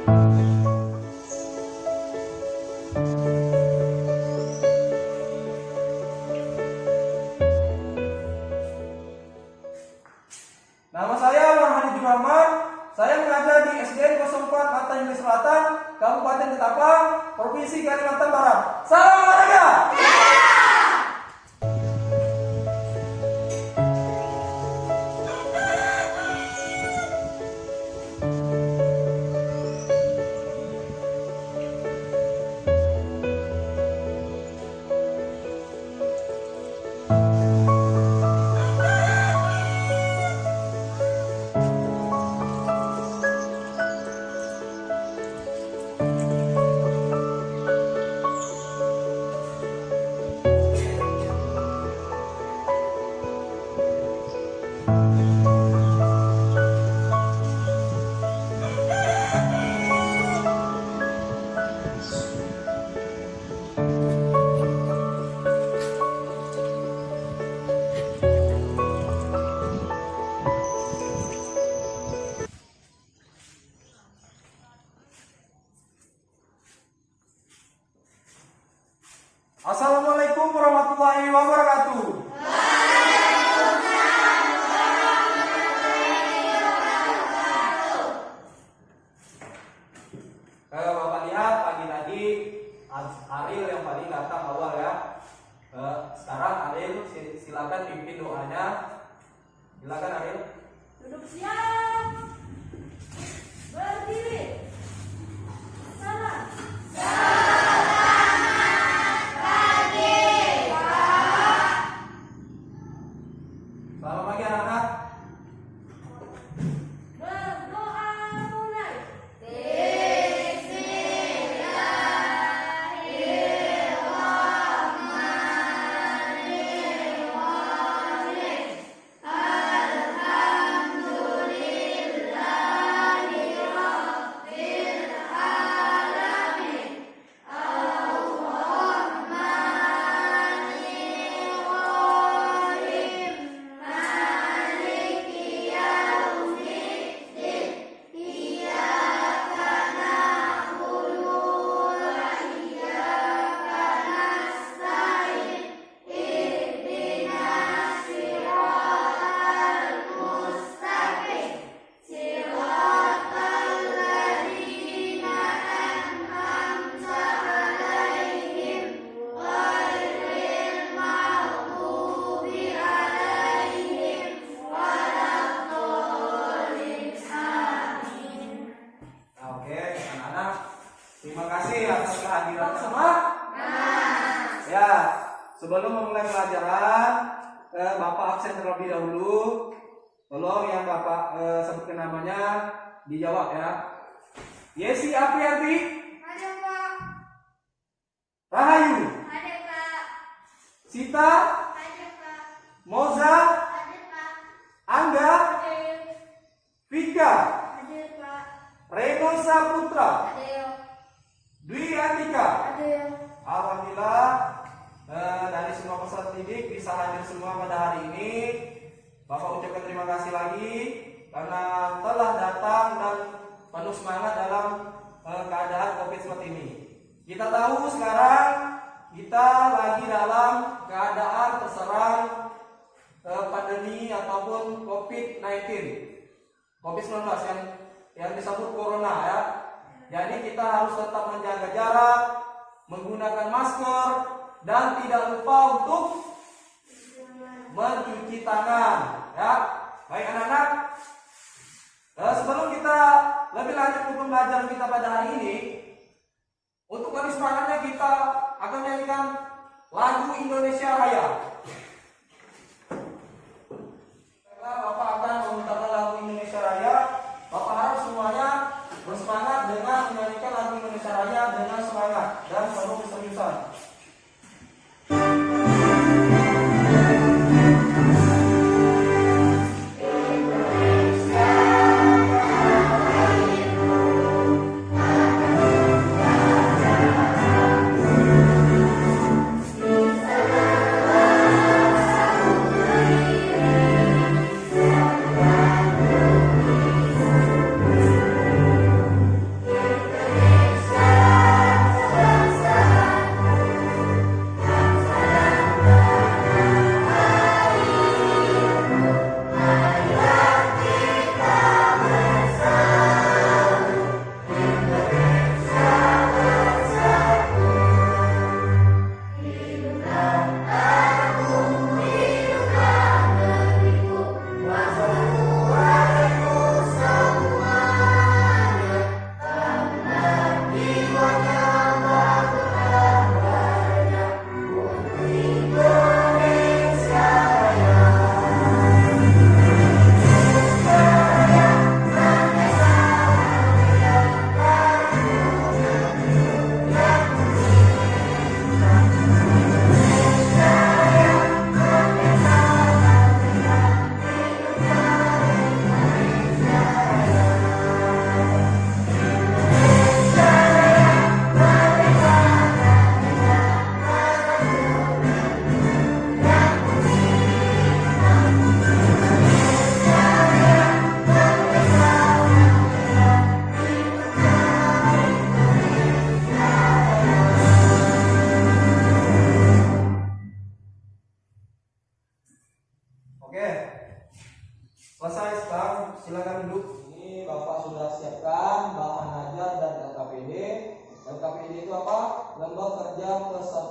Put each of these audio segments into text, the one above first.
Nama saya Warhadi Rahman. Saya mengajar di SDN 04 Mata Inggris Selatan, Kabupaten Ketapang, Provinsi Kalimantan Barat. Salam olahraga. Assalamualaikum warahmatullahi wabarakatuh. Kalau Bapak lihat pagi tadi Ariel yang paling datang awal ya. Sekarang Ariel silakan pimpin doanya. Silakan Ariel. Duduk siap. Berdiri. Salam. Selamat pagi anak-anak. Berdoa mulai. Oke, anak-anak, terima kasih atas kehadiran semua. Ya, sebelum memulai pelajaran, Bapak absen terlebih dahulu. Tolong yang Bapak sebutkan namanya dijawab ya. Yesi Aprianti. Ada Pak. Rahayu. Ada Pak. Sita. Ada Pak. Moza. Ada Pak. Angga. Ada. Vika. Ada Pak. Reno Saputra. Ada. Dwi Andika. Ada. Alhamdulillah dari semua peserta didik bisa hadir semua pada hari ini. Bapak ucapkan terima kasih lagi karena telah datang dan penuh semangat dalam keadaan COVID seperti ini. Kita tahu sekarang kita lagi dalam keadaan terserang pandemi ataupun COVID-19, COVID-19 yang disebut corona ya. Jadi kita harus tetap menjaga jarak, menggunakan masker, dan tidak lupa untuk mencuci tangan ya. Baik anak-anak, sebelum kita lebih lanjut ke pembelajaran kita pada hari ini, untuk lebih semangatnya kita akan menyanyikan lagu Indonesia Raya. Bapak akan memutarkan lagu Indonesia Raya. Bapak harap semuanya bersemangat dengan menyanyikan lagu Indonesia Raya dengan semangat dan penuh keseriusan.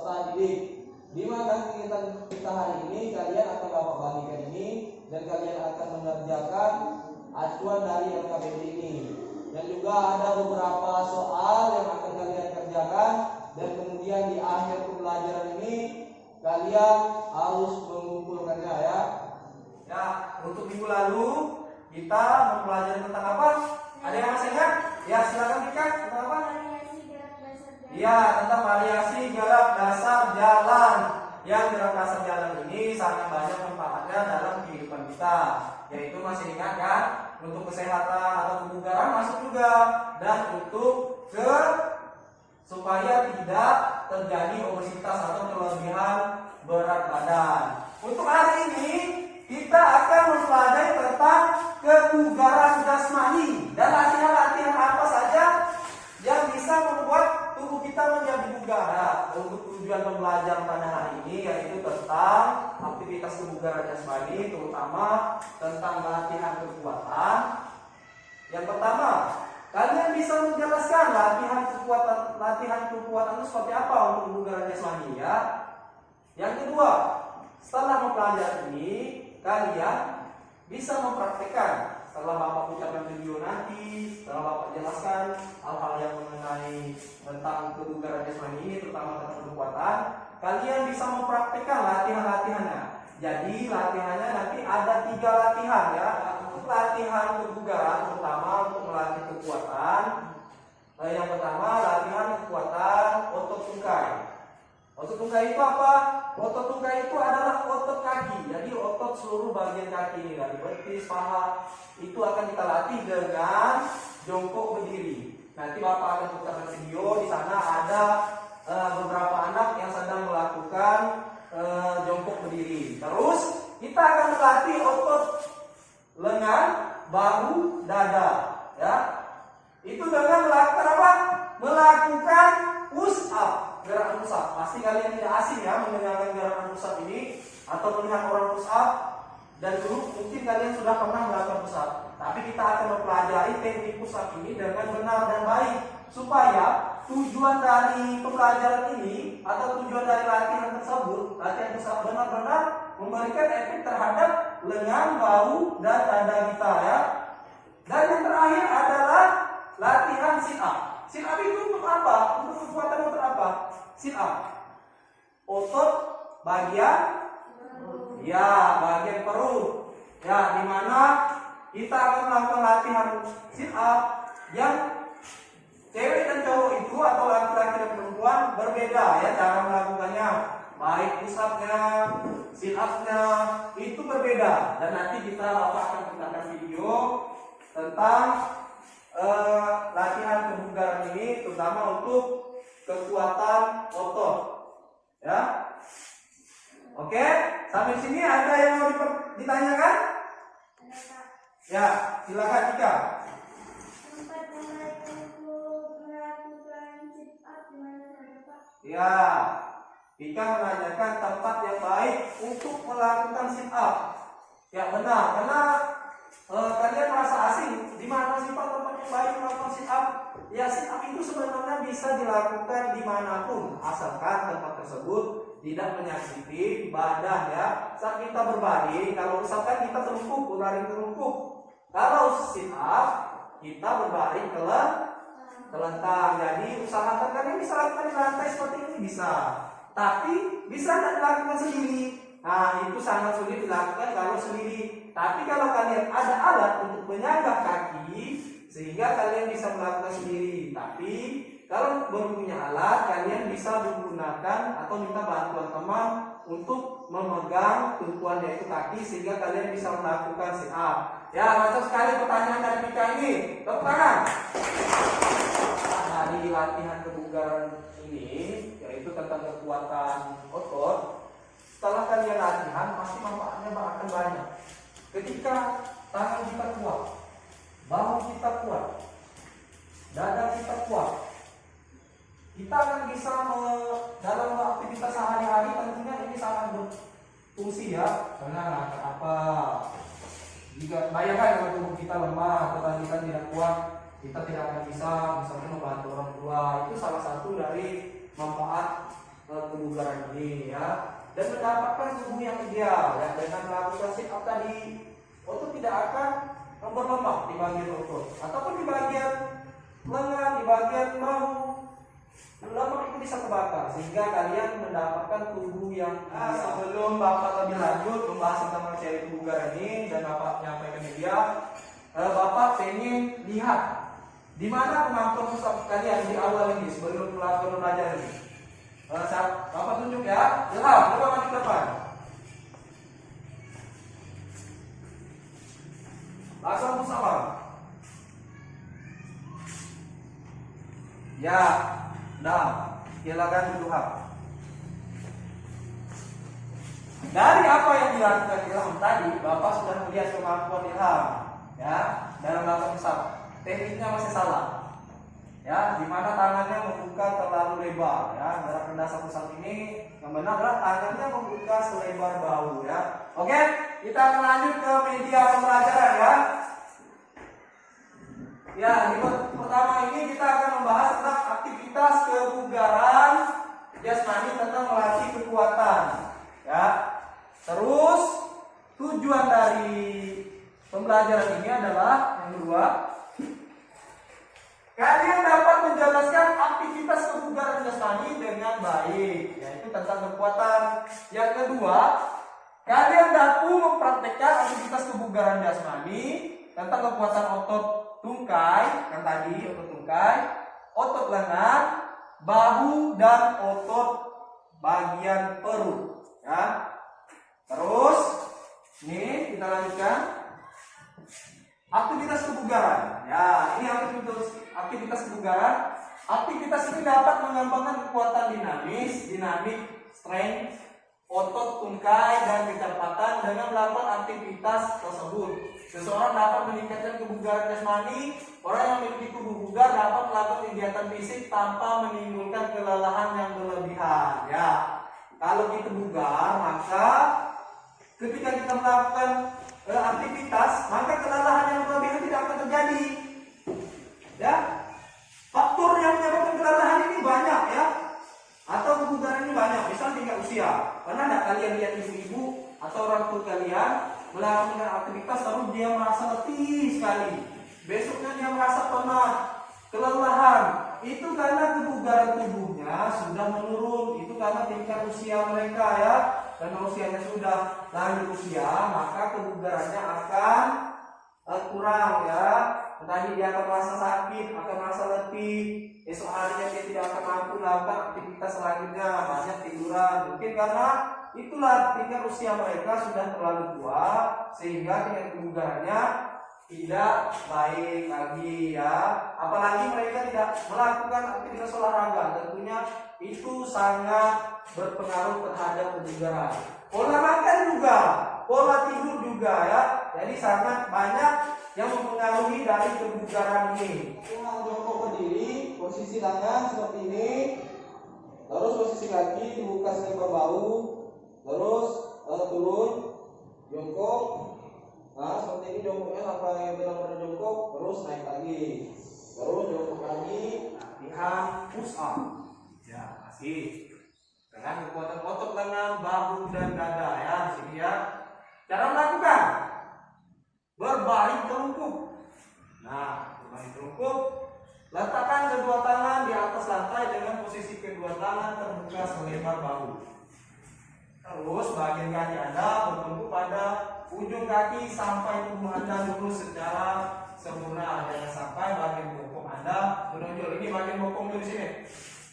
peserta didik. 5 kegiatan kita hari ini kalian akan Bapak bagikan ini dan kalian akan mengerjakan acuan dari LKPD ini. Dan juga ada beberapa soal yang akan kalian kerjakan dan kemudian di akhir pembelajaran ini kalian harus mengumpulkannya ya. Ya, untuk minggu lalu kita mempelajari tentang apa? Ada yang masih ingat? Ya, silakan Dika. Tentang apa? Variasi gerak dasar jalan. Ya, tentang variasi gerak dasar jalan. Yang gerak dasar jalan ini sangat banyak manfaatnya dalam kehidupan kita. Yaitu masih ingat kan? Untuk kesehatan atau kebugaran masuk juga, dan untuk supaya tidak terjadi obesitas atau kelebihan berat badan. Untuk hari ini kita akan mempelajari tentang kebugaran jasmani dan latihan-latihan apa saja yang bisa membuat tubuh kita menjadi bugar. Nah, untuk tujuan pembelajaran pada hari ini yaitu tentang aktivitas kebugaran jasmani, terutama tentang latihan kekuatan. Yang pertama, kalian bisa menjelaskan latihan kekuatan itu seperti apa untuk kebugaran jasmani ya. Yang kedua, setelah mempelajari ini, kalian bisa mempraktekkan. Setelah Bapak ucapkan video nanti, setelah Bapak jelaskan hal-hal yang mengenai tentang kebugaran jasmani ini, terutama tentang kekuatan, kalian bisa mempraktekkan latihan-latihannya. Jadi latihannya nanti ada 3 latihan ya. Untuk latihan kebugaran, terutama untuk melatih kekuatan. Yang pertama, latihan kekuatan otot tungkai. Otot tungkai itu apa? Otot tungkai itu adalah otot kaki. Jadi otot seluruh bagian kaki ini dari betis, paha itu akan kita latih dengan jongkok berdiri. Nanti Bapak akan putarkan video, di sana ada beberapa anak yang sedang melakukan jongkok berdiri. Terus kita akan melatih otot lengan, bahu, dada, ya. Itu dengan melakukan apa? Melakukan push up, gerakan push up. Pasti kalian tidak asing ya mendengarkan gerakan push up ini atau melihat orang push up, dan dulu mungkin kalian sudah pernah melakukan push up. Tapi kita akan mempelajari teknik push up ini dengan benar dan baik supaya tujuan dari pembelajaran ini atau tujuan dari latihan tersebut, latihan push up benar-benar memberikan efek terhadap lengan, bahu, dan dada kita ya. Dan yang terakhir adalah latihan sit up. Sit up itu untuk apa? Untuk kekuatan otot apa? Sit up. Otot bagian bagian perut. Ya, dimana kita akan melakukan latihan sit up yang cewek dan cowok itu atau laki-laki dan perempuan berbeda ya cara melakukannya. Baik push up-nya, sit up-nya itu berbeda. Dan nanti kita akan putarkan video tentang latihan kebugaran ini, terutama untuk kekuatan otot. Ya, oke. Sampai sini ada yang mau ditanyakan? Ada Pak. Ya, silakan Tika. Tempat yang baik untuk melakukan sit up di mana saja Pak? Ya, Tika menanyakan tempat yang baik untuk melakukan sit up. Ya benar, karena kalian merasa asing. Di mana sih Pak tempat yang baik melakukan sit up? Ya, sit up itu sebenarnya bisa dilakukan dimanapun, asalkan tempat tersebut tidak menyakiti badan ya. Saat kita berbaring, kalau misalkan kita terlungkup, berbaring terlungkup. Kalau sit up, kita berbaring telentang. Jadi usahakan kalian bisa lakukan di lantai seperti ini bisa. Tapi bisa tidak dilakukan sendiri. Nah, itu sangat sulit dilakukan kalau sendiri. Tapi kalau kalian ada alat untuk menyangga kaki, sehingga kalian bisa melakukan sendiri. Tapi kalau belum punya alat, kalian bisa menggunakan atau minta bantuan teman untuk memegang tumpuan yaitu kaki, sehingga kalian bisa melakukan sit up. Ya, mantap sekali pertanyaan dari Pika ini. Tepuk tangan. Dari latihan kebugaran ini, yaitu tentang kekuatan otot. Setelah kalian latihan, pasti manfaatnya akan banyak. Ketika tangan kita kuat, bahu kita kuat, dada kita kuat, kita akan bisa dalam aktivitas sehari-hari tentunya ini sangat berfungsi ya. Karena apa? Jika bayangkan kalau tubuh kita lemah atau kita tidak kuat, kita tidak akan bisa misalnya membantu orang tua. Itu salah satu dari manfaat kebugaran ini ya, dan mendapatkan tubuh yang ideal ya. Dengan melakukan sit up tadi, otot tidak akan berlemak di bagian otot ataupun di bagian lengan, di bagian bahu. Lemak itu bisa terbakar sehingga kalian mendapatkan tubuh yang sebelum Bapak lebih lanjut membahas tentang materi kebugaran ini dan Bapak menyampaikan media, Bapak pengen lihat di mana kemampuan pusat kalian di awal ini sebelum melakukan belajar ini. Bapak tunjuk ya. Ilham, coba maju ke depan. Langsung bersama. Ya, nah, silakan duduk. Dari apa yang dilakukan Ilham tadi, Bapak sudah melihat kemampuan Ilham ya dalam melakukan pusat. Tekniknya masih salah. Ya, di mana tangannya membuka terlalu lebar ya. Dalam dasar pusat ini yang benar adalah tangannya membuka selebar bahu ya. Oke, kita akan lanjut ke media pembelajaran ya. Ya, di pertama ini kita akan membahas tentang aktivitas kebugaran jasmani tentang melatih kekuatan ya. Terus tujuan dari pembelajaran ini adalah yang kedua, kalian dapat menjelaskan aktivitas kebugaran jasmani dengan baik, yaitu tentang kekuatan. Yang kedua, kalian dapat mempraktekkan aktivitas kebugaran jasmani tentang kekuatan otot tungkai, yang tadi otot tungkai, otot lengan, bahu dan otot bagian perut. Ya. Terus, ini kita lanjutkan aktivitas kebugaran. Ya, ini aktivitas kebugaran. Aktivitas ini dapat mengembangkan kekuatan dinamik, strength, otot tungkai dan kecepatan dengan melakukan aktivitas tersebut. Seseorang dapat meningkatkan kebugaran jasmani. Orang yang memiliki tubuh bugar dapat melakukan kegiatan fisik tanpa menimbulkan kelelahan yang berlebihan. Ya, kalau kita bugar, maka ketika kita melakukan aktivitas, maka kelelahan yang berlebihan tidak akan terjadi. Ya, faktor yang menyebabkan kelelahan ini banyak ya, atau kebugaran ini banyak. Misal tingkat usia. Pernah tidak kalian lihat ibu-ibu atau orang tua kalian melakukan aktivitas lalu dia merasa letih sekali, besoknya dia merasa penat, kelelahan? Itu karena kebugaran tubuhnya sudah menurun. Itu karena tingkat usia mereka ya. Dan usianya sudah lanjut usia, maka kebugarannya akan kurang ya. Tadi dia akan merasa sakit, akan merasa letih. Esok harinya dia tidak akan mampu melakukan aktivitas selanjutnya, banyak tiduran. Mungkin karena itulah tingkat usia mereka sudah terlalu tua, sehingga tingkat kebugarannya tidak baik lagi ya. Apalagi mereka tidak melakukan aktivitas olahraga, tentunya itu sangat berpengaruh terhadap kebugaran. Pola makan juga, pola tidur juga ya. Jadi sangat banyak yang mempengaruhi dari kebugaran ini. Jongkok berdiri, posisi tangan seperti ini, terus posisi kaki dibuka selebar bahu, terus turun, jongkok. Nah, seperti ini jongkoknya sampai benar-benar jongkok, terus naik lagi, terus jongkok lagi, latihan push up. Ya, masih dengan kekuatan otot lengan, bahu dan dada ya, di sini ya. Cara melakukan berbaring telungkup. Nah, berbaring telungkup, letakkan kedua tangan di atas lantai dengan posisi kedua tangan terbuka selebar bahu. Terus bagian kaki Anda bertumpu pada ujung kaki sampai tubuh Anda lurus secara sempurna. Jangan sampai bagian bokong Anda menonjol. Ini bagian bokong di sini.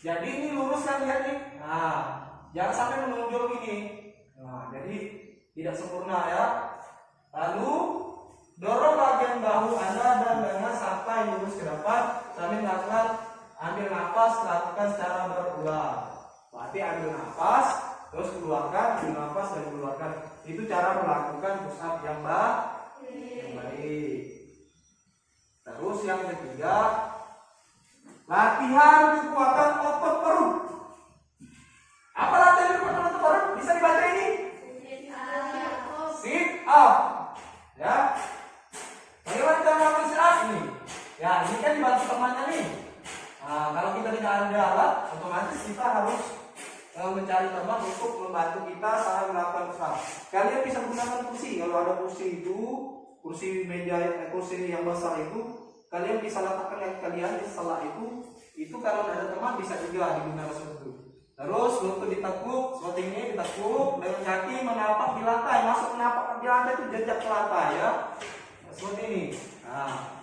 Jadi ini lurus kan, lihat nih. Nah, jangan sampai menonjol ini. Nah, jadi tidak sempurna ya. Lalu dorong bagian bahu Anda dan lengan sampai lurus ke depan sambil melakukan ambil nafas, lakukan secara berulang. Berarti ambil nafas, terus keluarkan, ambil nafas dan keluarkan. Itu cara melakukan push up yang baik. Terus yang ketiga, latihan kekuatan otot perut. Apa latihan kekuatan otot perut? Bisa dibaca ini? Sit up. Ya. Bagaimana kita melakukan sit up ini? Ya, ini kan dibantu temannya nih. Nah, kalau kita tidak ada alat, otomatis kita harus mencari teman untuk membantu kita saat melakukan usaha. Kalian bisa menggunakan kursi. Kalau ada kursi itu, kursi meja, kursi yang besar itu, kalian bisa letakkan kaki kalian di sela itu kalau ada teman bisa juga digunakan seperti itu. Terus lutut ditekuk seperti ini, ditekuk dengan kaki menapak di lantai, masuk menapak di lantai itu jejak ke lantai ya, seperti ini. Nah,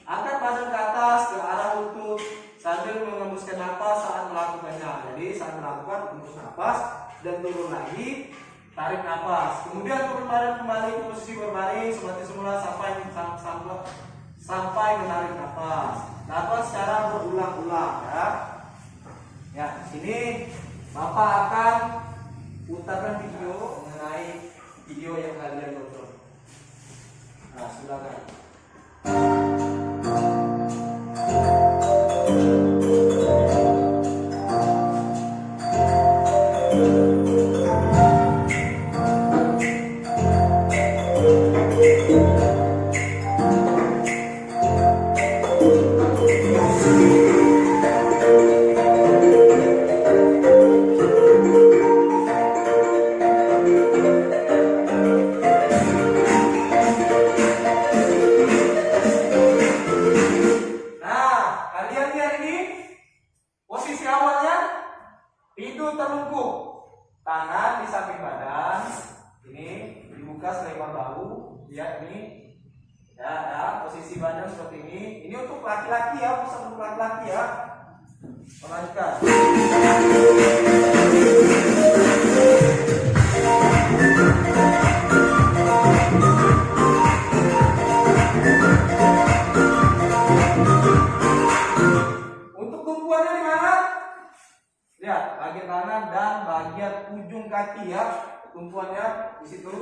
angkat badan ke atas ke arah lutut sambil mengembuskan napas saat melakukannya. Jadi saat melakukan hembus napas dan turun lagi, tarik napas. Kemudian turun badan kembali ke posisi berbaring seperti semula sampai menarik napas. Napas secara berulang-ulang ya. Ya, di sini Bapak akan putarkan video mengenai video yang kalian tonton. Nah, silakan. Pintu terlungkup, tangan di samping badan, ini dibuka selebar bahu, lihat ini, ya, posisi badan seperti ini. Ini untuk laki-laki ya, bisa untuk laki-laki ya. Lanjutkan. Untuk tumpuannya di mana? Lihat, bagian kanan dan bagian ujung kaki ya, tumpuannya di situ.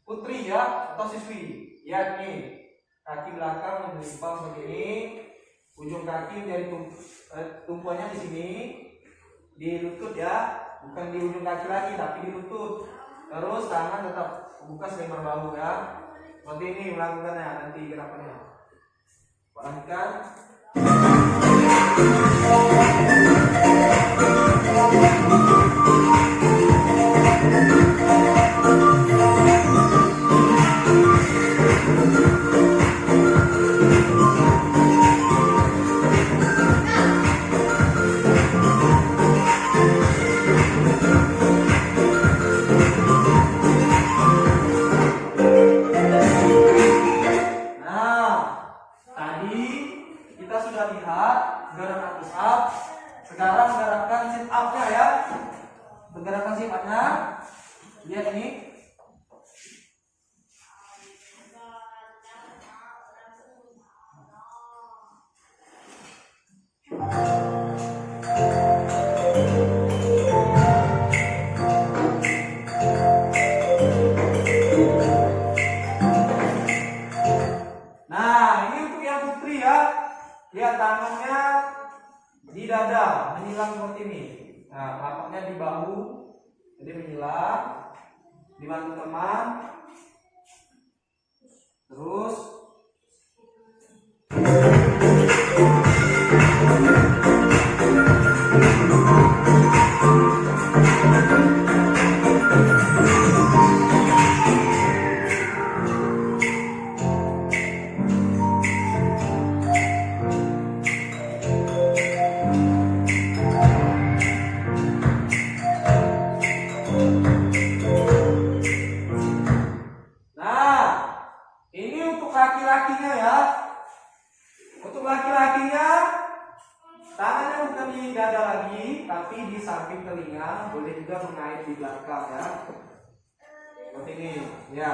Putri ya atau siswi, ya nih kaki belakang menyimpang seperti ini, ujung kaki dari tumpuannya di sini, di lutut ya, bukan di ujung kaki lagi tapi di lutut. Terus tangan tetap buka selebar bahu ya, seperti ini melakukannya nanti gerakannya. Perhatikan. Kita sudah lihat gerakan push up, sekarang gerakan sit up-nya ya. Gerakan sit up-nya, lihat ini. Nah, ini untuk yang putri ya. Lihat tangannya di dada, menyilang seperti ini. Nah, telapaknya di bahu, jadi menyilang. Dibantu teman. Terus. Laki-lakinya ya, untuk laki-lakinya tangannya bukan di dada lagi, tapi di samping telinga, boleh juga mengait di belakang ya, seperti ini ya.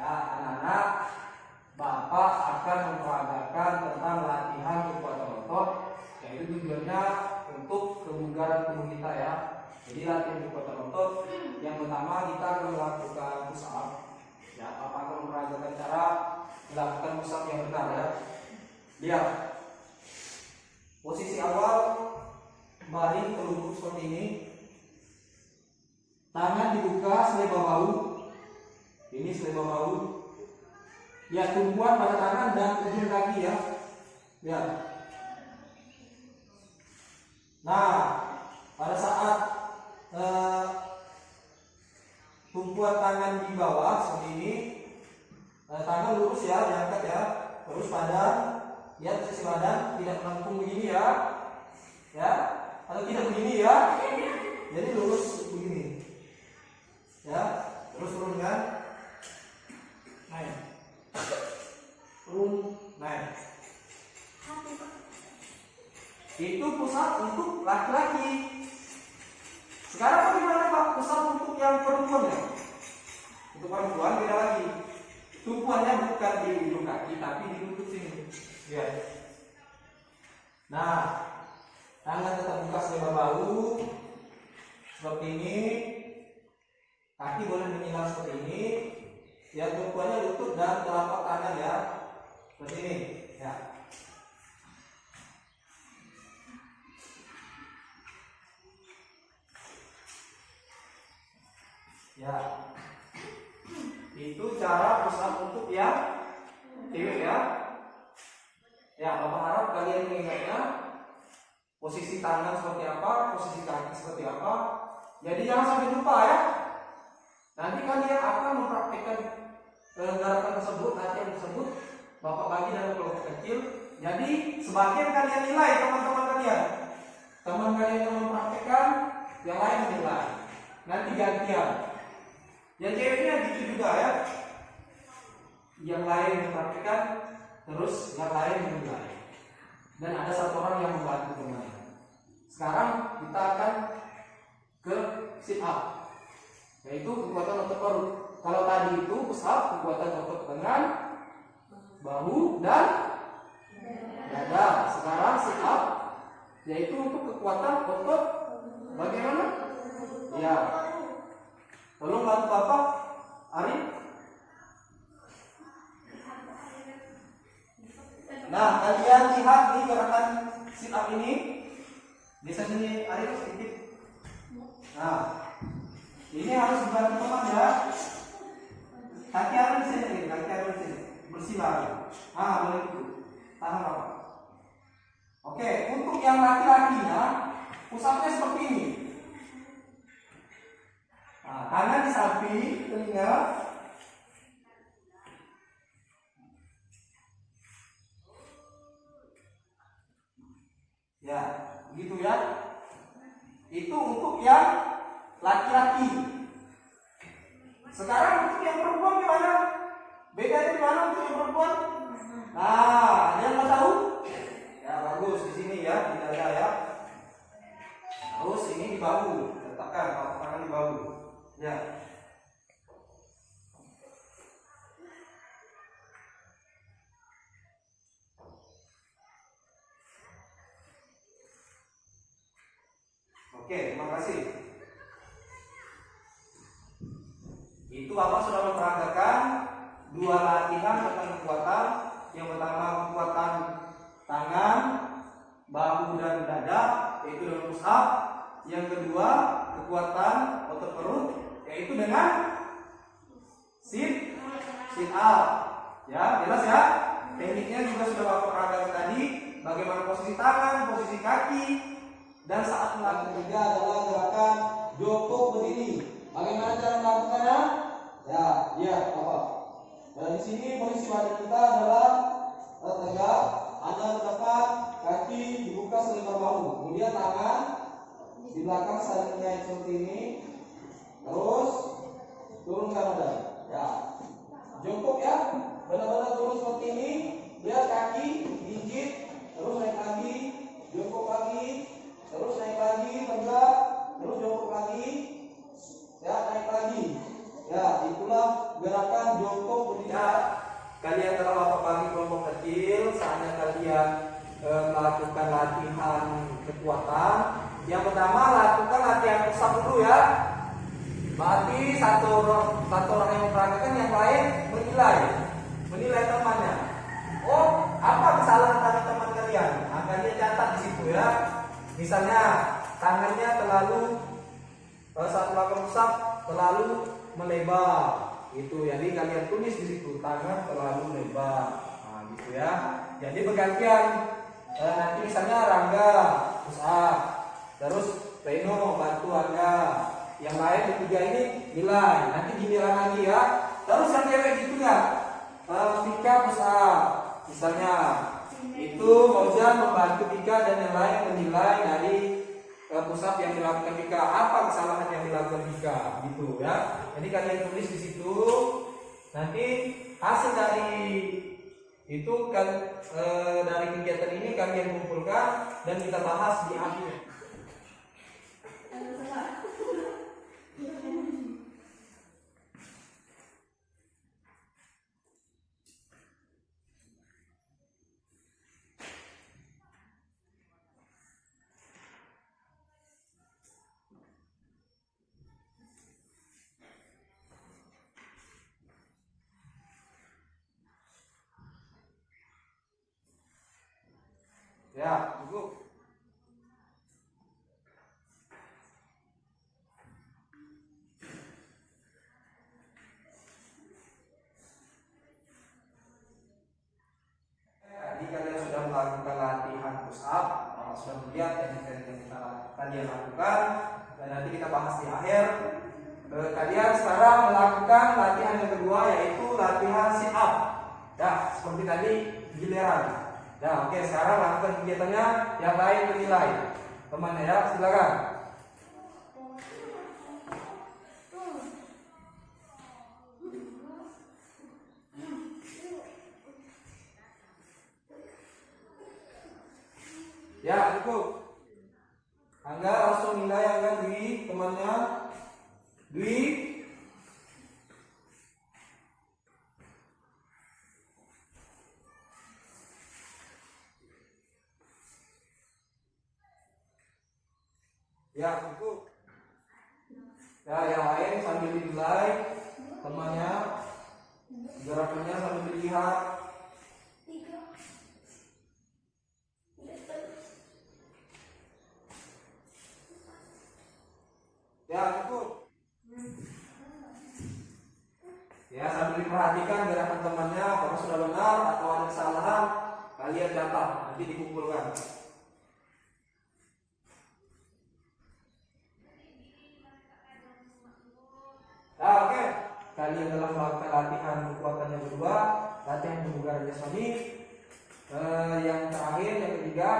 Ya, anak-anak, Bapak akan memperagakan tentang latihan kekuatan otot, yaitu tujuannya untuk kebugaran tubuh kita ya. Jadi latihan kekuatan otot, yang pertama kita akan melakukan push up. Ya, Bapak akan memperagakan cara melakukan push up yang benar ya. Lihat, posisi awal baring terlungkup seperti ini, tangan dibuka selebar bahu. Ini selebar bahu. Ya, tumpuan pada tangan dan ujung kaki ya. Ya. Nah, pada saat tumpuan tangan di bawah seperti ini, tangan lurus ya, diangkat ya. Terus badan, ya posisi badan tidak melengkung begini ya, ya, atau tidak begini ya. Jadi lurus begini, ya. Terus turun kan, naik, turun, naik. Itu pusat untuk laki-laki. Sekarang bagaimana Pak pusat untuk yang perempuan ya? Untuk perempuan beda lagi. Tumpuannya bukan di ujung kaki tapi di lutut sini. Ya. Nah, tangan tetap buka selebar bahu seperti ini. Kaki boleh menyilang seperti ini. Ya, tumpuannya lutut dan telapak tangan ya. Seperti ini. Ya. Ya, itu cara pusat untuk yang cewek ya. Ya, Bapak harap kalian mengingatnya posisi tangan seperti apa, posisi kaki seperti apa. Jadi jangan sampai lupa ya. Nanti kalian akan mempraktikkan gerakan tersebut, latihan tersebut. Bapak bagi dalam kelompok kecil. Jadi sebagian kalian nilai teman-teman kalian. Teman kalian yang mempraktikkan, yang lain menilai. Nanti gantian. Yang ceweknya gitu juga ya. Yang lain mempraktikkan, terus yang lain menilai. Dan ada satu orang yang membantu teman. Sekarang kita akan ke sit up, yaitu kekuatan otot perut. Kalau tadi itu push up, kekuatan otot tangan, bahu dan dada. Sekarang sit up, yaitu untuk kekuatan otot bagaimana? Ya. Tolong bantu Bapak, Arif. Nah, kalian lihat di gerakan sit up ini. Di sini Arif sedikit. Nah, ini harus dibantu teman ya. Kaki Arif di sini, kaki Arif di sini. Bersila. Boleh itu. Tahan Bapak. Oke, untuk yang laki-lakinya, pusatnya seperti ini. Nah, tangan di samping telinga. Ya, begitu ya. Itu untuk yang laki-laki. Sekarang untuk yang perempuan gimana? Bedanya gimana untuk yang perempuan? Nah, yang mau tahu? Ya, bagus di sini ya, di dada ya. Terus ini di bahu, letakkan tangan di bahu. Ya. Oke, terima kasih. Itu Bapak sudah memperagakan dua latihan tentang kekuatan. Yang pertama kekuatan tangan, bahu dan dada, yaitu dengan push up. Yang kedua kekuatan otot perut, yaitu dengan sit up. Ya, jelas ya. Tekniknya juga sudah Bapak peragakan tadi. Bagaimana posisi tangan, posisi kaki, dan saat melakukan ketiga adalah gerakan jongkok berdiri. Bagaimana cara melakukannya? Ya, Bapak. Dan di sini posisi badan kita adalah tegak, Anda letakkan kaki dibuka selebar bahu, kemudian tangan di belakang saling menyayat seperti ini, terus turunkan badan. Ya, jongkok ya, benar-benar turun seperti ini. Lihat kaki gigit, terus naik lagi, jongkok lagi, terus naik lagi, tegak, terus jongkok lagi, ya naik lagi. Ya, itulah gerakan jongkok berdiri. Ya, kalian telah Bapak bagi kelompok kecil. Saatnya kalian melakukan latihan kekuatan. Yang pertama lakukan latihan push up dulu ya. Berarti satu orang yang memperagakan, yang lain menilai temannya. Oh, apa kesalahan tadi teman kalian? Nah, kalian catat di situ ya. Misalnya tangannya terlalu saat melakukan push up terlalu melebar, Gitu. Jadi kalian tulis di situ tangan terlalu lebar. Nah, gitu ya. Jadi bergantian. Nanti misalnya Rangga push up, terus Reno bantu Rangga. Yang lain ketiga ini nilai. Nanti giliran lagi ya. Terus yang cewek gitu ya. Pika push up. Misalnya itu Fauzan membantu Pika dan yang lain menilai dari push up yang dilakukan Pika, apa kesalahan yang dilakukan Pika, gitu ya. Jadi kalian tulis di situ. Nanti hasil dari itu kan dari kegiatan ini kalian kumpulkan dan kita bahas di akhir. Ya, cukup. Tadi kalian sudah melakukan latihan push up, sudah melihat yang kalian lakukan, dan nanti kita bahas di akhir. Kalian sekarang melakukan latihan yang kedua, yaitu latihan sit up. Ya, seperti tadi giliran. Ya, oke, sekarang lakukan kegiatannya, yang lain menilai. Temannya ya, silakan. Ya, cukup. Angga langsung nilai Angga Dwi, temannya Dwi. Ya, cukup. Ya, yang lain sambil dinilai temannya, gerakannya sambil dilihat. Ya, cukup. Ya, sambil diperhatikan gerakan temannya, apakah sudah benar atau ada kesalahan, kalian catat, nanti dikumpulkan. Nah, oke. Kalian telah melakukan latihan kekuatan yang kedua, latihan kebugaran jasmani. Yang terakhir, yang ketiga,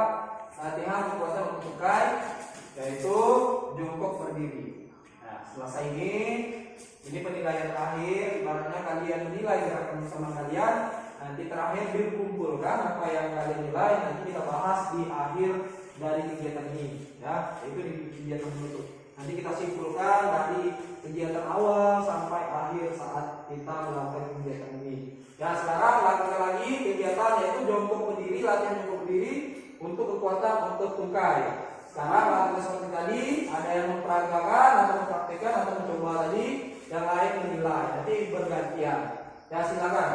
latihan kekuatan untuk tukai, yaitu jongkok berdiri. Nah, selesai ini penilaian terakhir. Ibaratnya kalian menilai gerakan bersama kalian. Nanti terakhir dikumpulkan apa yang kalian nilai. Nanti kita bahas di akhir dari kegiatan ini. Ya, itu di kegiatan penutup. Nanti kita simpulkan dari kegiatan awal sampai akhir saat kita melakukan kegiatan ini. Ya, sekarang lakukan lagi kegiatan yaitu jongkok berdiri, latihan jongkok berdiri untuk kekuatan untuk tungkai. Sekarang lakukan seperti tadi, ada yang memperagakan atau mempraktekkan atau mencoba tadi, yang lain menilai. Nanti bergantian. Ya, silakan.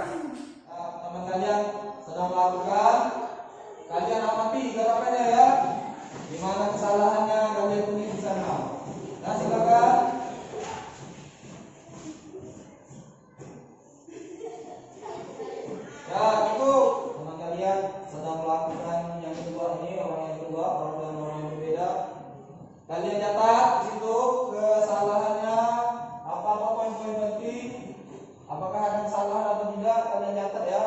Teman kalian sedang melakukan, kalian amati gerakannya ya. Di mana kesalahannya kalian tulis di sana. Nah, silakan. Ya, cukup. Teman kalian sedang melakukan yang kedua ini, orang yang kedua, orang dan orang yang berbeda. Kalian catat di situ kesalahannya, apa-apa poin-poin penting. Apakah ada kesalahan atau tidak, kalian catat ya.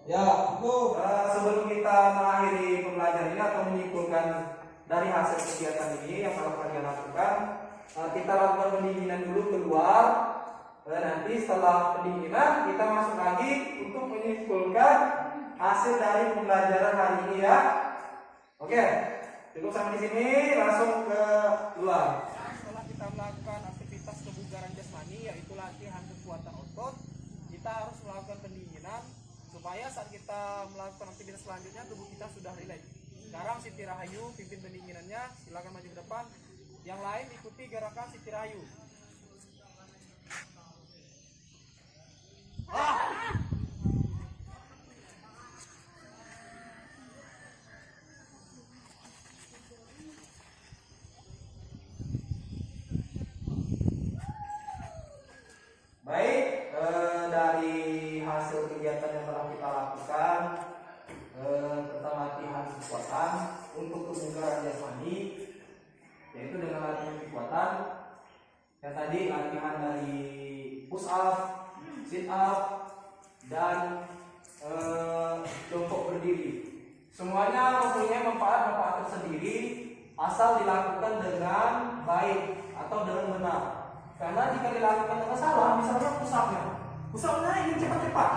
Ya, cukup. Sebelum kita mengakhiri pembelajaran ini atau menyimpulkan dari hasil kegiatan ini yang telah kalian lakukan, kita lakukan pendinginan dulu keluar. Nanti setelah pendinginan kita masuk lagi untuk menyimpulkan hasil dari pembelajaran hari ini ya. Oke, cukup sampai di sini, langsung ke luar. Setelah kita melakukan aktivitas kebugaran jasmani yaitu latihan kekuatan otot, kita harus melakukan pendinginan supaya saat kita melakukan aktivitas selanjutnya tubuh kita sudah rileks. Sekarang Siti Rahayu pimpin pendinginannya, silakan maju ke depan. Yang lain ikuti gerakan Siti Rahayu. tadi latihan dari push up, sit up, dan jongkok berdiri. Semuanya mempunyai manfaat tersendiri asal dilakukan dengan baik atau dengan benar. Karena jika dilakukan dengan salah, misalnya push upnya ingin cepat-cepat.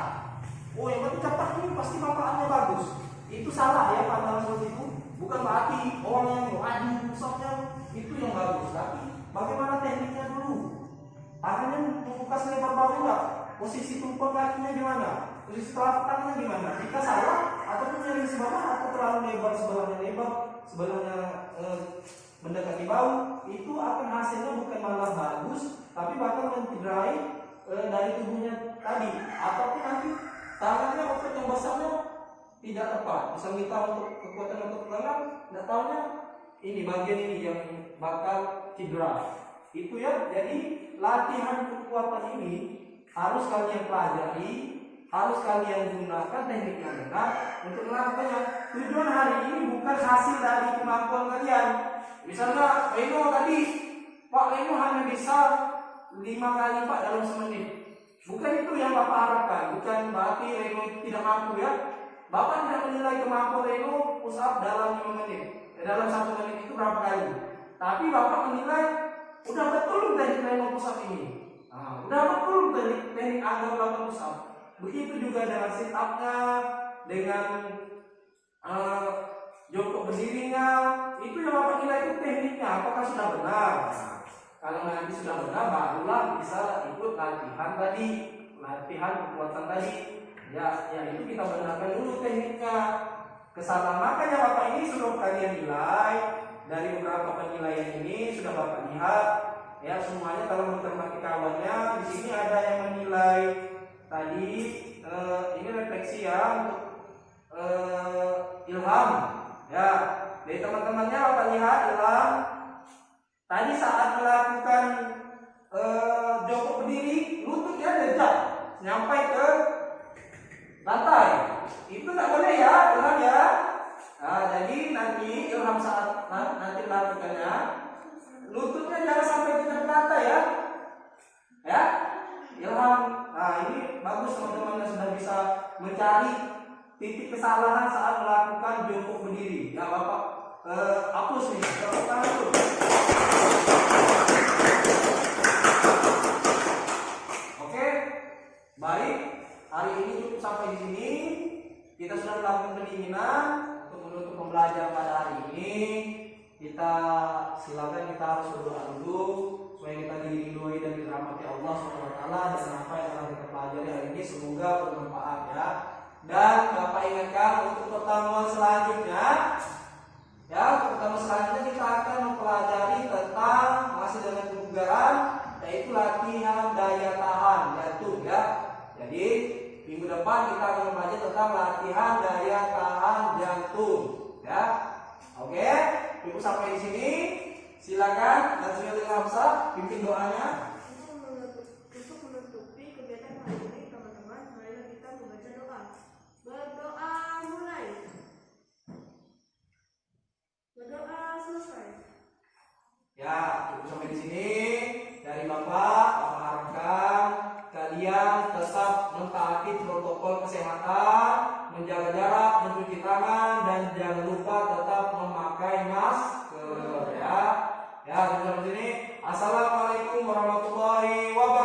Oh, yang penting cepat ini pasti manfaatnya bagus. Itu salah ya pandangan seperti itu. Bukan berarti orang yang rajin push upnya itu yang bagus, tapi bagaimana tekniknya dulu? Tangannya membuka selebar bahu enggak? Posisi tumpuan kakinya gimana? Posisi telapak tangannya gimana? Jika salah ataupun yang di sebelah atau terlalu lebar, sebelahnya mendekati bahu, itu akan hasilnya bukan malah bagus, tapi bahkan mencederai dari tubuhnya tadi. Ataupun nanti tangannya otot yang besarnya tidak tepat. Misal kita untuk kekuatan otot lengan, tidak tahunya ini bagian ini yang bakal cedera. Itu ya. Jadi latihan kekuatan ini harus kalian pelajari, harus kalian gunakan tekniknya benar untuk melakukannya. Tujuan hari ini bukan hasil dari kemampuan kalian. Misalnya Reno tadi, Pak Reno hanya bisa 5 kali Pak dalam semenit. Bukan itu yang Bapak harapkan. Bukan berarti Reno tidak mampu ya. Bapak tidak menilai kemampuan Reno push up dalam 5 menit. Dalam 1 menit itu berapa kali. Tapi Bapak menilai udah betul teknik Reno push up ini. Udah betul teknik agar melakukan push up. Begitu juga dengan sit up-nya, dengan jongkok berdirinya, itu yang Bapak nilai itu tekniknya apakah sudah benar. Kalau nanti sudah benar, barulah bisa ikut latihan tadi, latihan kekuatan tadi. Ya itu kita benarkan dulu tekniknya. Kesalahan makanya Bapak ini sudah kalian nilai dari beberapa penilaian ini sudah Bapak lihat. Ya semuanya kalau matematikawanya di sini ada yang menilai tadi ini refleksi ya untuk Ilham ya dari teman-temannya Bapak lihat Ilham tadi saat melakukan jongkok berdiri lututnya jejak sampai ke lantai itu tak boleh ya Ilham ya. Nah, jadi nanti Ilham saat nanti melakukannya lututnya jangan sampai ke lantai ya. Ya, Ilham. Nah, ini bagus teman-teman yang sudah bisa mencari titik kesalahan saat melakukan jongkok berdiri. Ya, Bapak hapus nih. Tepuk tangan tuh. Oke. Baik. Hari ini cukup sampai di sini. Kita sudah melakukan pendinginan untuk menutup pembelajaran pada hari ini. Kita silakan kita harus berdoa dulu supaya kita diridhoi dan dirahmati Allah SWT dan apa yang telah kita pelajari hari ini semoga bermanfaat ya. Dan Bapak ingatkan untuk pertemuan selanjutnya ya, untuk pertemuan selanjutnya kita akan mempelajari tentang masih dengan kebugaran yaitu latihan daya tahan jantung ya. Jadi minggu depan kita akan mempelajari tentang latihan daya tahan jantung ya. Oke, cukup sampai di sini. Silakan Nazrul Hamzah pimpin doanya. Untuk menutupi kegiatan hari ini teman-teman, marilah kita membaca doa. Berdoa mulai. Berdoa selesai. Ya, cukup sampai di sini. Dari Bapak harapkan kalian tetap mentaati protokol kesehatan, menjaga jarak, mencuci tangan, dan jangan lupa tetap memakai masker ya. Ya, sampai sini. Assalamualaikum warahmatullahi wabarakatuh.